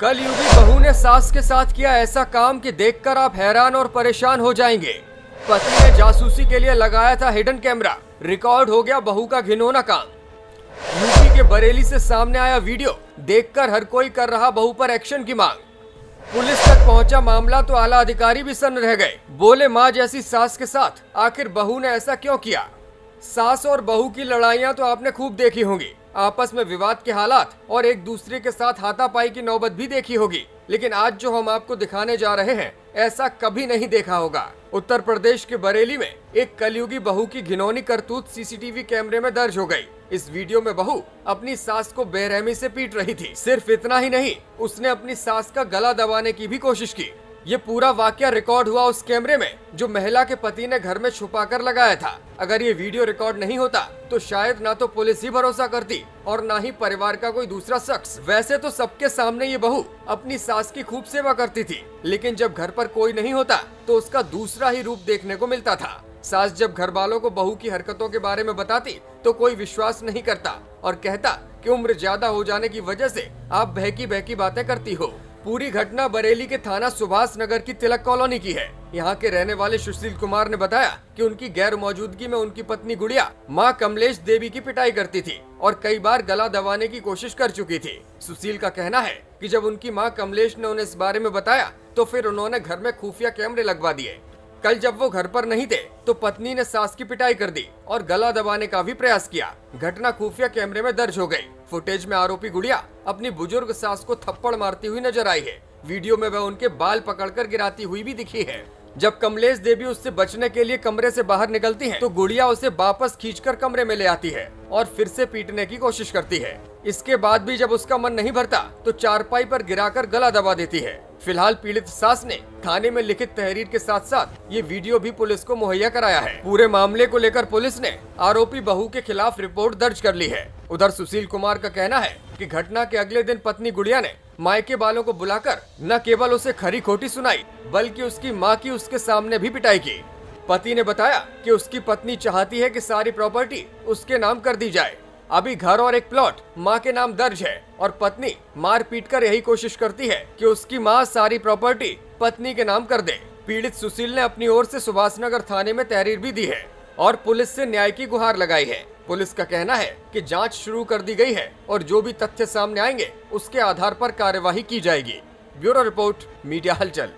कलयुगी बहू ने सास के साथ किया ऐसा काम कि देखकर आप हैरान और परेशान हो जाएंगे। पति ने जासूसी के लिए लगाया था हिडन कैमरा, रिकॉर्ड हो गया बहू का घिनौना काम। यूपी के बरेली से सामने आया वीडियो, देखकर हर कोई कर रहा बहू पर एक्शन की मांग। पुलिस तक पहुंचा मामला तो आला अधिकारी भी सन्न रह गए। बोले माँ जैसी सास के साथ आखिर बहू ने ऐसा क्यों किया। सास और बहू की लड़ाइयां तो आपने खूब देखी होंगी, आपस में विवाद के हालात और एक दूसरे के साथ हाथापाई की नौबत भी देखी होगी, लेकिन आज जो हम आपको दिखाने जा रहे हैं ऐसा कभी नहीं देखा होगा। उत्तर प्रदेश के बरेली में एक कलयुगी बहू की घिनौनी करतूत सीसीटीवी कैमरे में दर्ज हो गई। इस वीडियो में बहू अपनी सास को बेरहमी से पीट रही थी। सिर्फ इतना ही नहीं, उसने अपनी सास का गला दबाने की भी कोशिश की। ये पूरा वाकया रिकॉर्ड हुआ उस कैमरे में जो महिला के पति ने घर में छुपा कर लगाया था। अगर ये वीडियो रिकॉर्ड नहीं होता तो शायद ना तो पुलिस ही भरोसा करती और ना ही परिवार का कोई दूसरा शख्स। वैसे तो सबके सामने ये बहू अपनी सास की खूब सेवा करती थी, लेकिन जब घर पर कोई नहीं होता तो उसका दूसरा ही रूप देखने को मिलता था। सास जब घर वालों को बहू की हरकतों के बारे में बताती तो कोई विश्वास नहीं करता और कहता कि उम्र ज्यादा हो जाने की वजह से आप बहकी बहकी बातें करती हो। पूरी घटना बरेली के थाना सुभाष नगर की तिलक कॉलोनी की है। यहाँ के रहने वाले सुशील कुमार ने बताया कि उनकी गैर मौजूदगी में उनकी पत्नी गुड़िया मां कमलेश देवी की पिटाई करती थी और कई बार गला दबाने की कोशिश कर चुकी थी। सुशील का कहना है कि जब उनकी मां कमलेश ने उन्हें इस बारे में बताया तो फिर उन्होंने घर में खुफिया कैमरे लगवा दिए। कल जब वो घर पर नहीं थे तो पत्नी ने सास की पिटाई कर दी और गला दबाने का भी प्रयास किया। घटना खुफिया कैमरे में दर्ज हो गई। फुटेज में आरोपी गुड़िया अपनी बुजुर्ग सास को थप्पड़ मारती हुई नजर आई है। वीडियो में वह उनके बाल पकड़कर गिराती हुई भी दिखी है। जब कमलेश देवी उससे बचने के लिए कमरे से बाहर निकलती हैं, तो गुड़िया उसे वापस खींचकर कमरे में ले आती है और फिर से पीटने की कोशिश करती है। इसके बाद भी जब उसका मन नहीं भरता तो चारपाई पर गिराकर गला दबा देती है। फिलहाल पीड़ित सास ने थाने में लिखित तहरीर के साथ साथ ये वीडियो भी पुलिस को मुहैया कराया है। पूरे मामले को लेकर पुलिस ने आरोपी बहू के खिलाफ रिपोर्ट दर्ज कर ली है। उधर सुशील कुमार का कहना है कि घटना के अगले दिन पत्नी गुड़िया ने मायके वालों को बुलाकर न केवल उसे खरी खोटी सुनाई बल्कि उसकी मां की उसके सामने भी पिटाई की। पति ने बताया कि उसकी पत्नी चाहती है कि सारी प्रॉपर्टी उसके नाम कर दी जाए। अभी घर और एक प्लॉट मां के नाम दर्ज है और पत्नी मार पीट कर यही कोशिश करती है कि उसकी मां सारी प्रॉपर्टी पत्नी के नाम कर दे। पीड़ित सुशील ने अपनी ओर से सुभाषनगर थाने में तहरीर भी दी है और पुलिस से न्याय की गुहार लगाई है। पुलिस का कहना है कि जांच शुरू कर दी गई है और जो भी तथ्य सामने आएंगे उसके आधार पर कार्यवाही की जाएगी। ब्यूरो रिपोर्ट, मीडिया हलचल।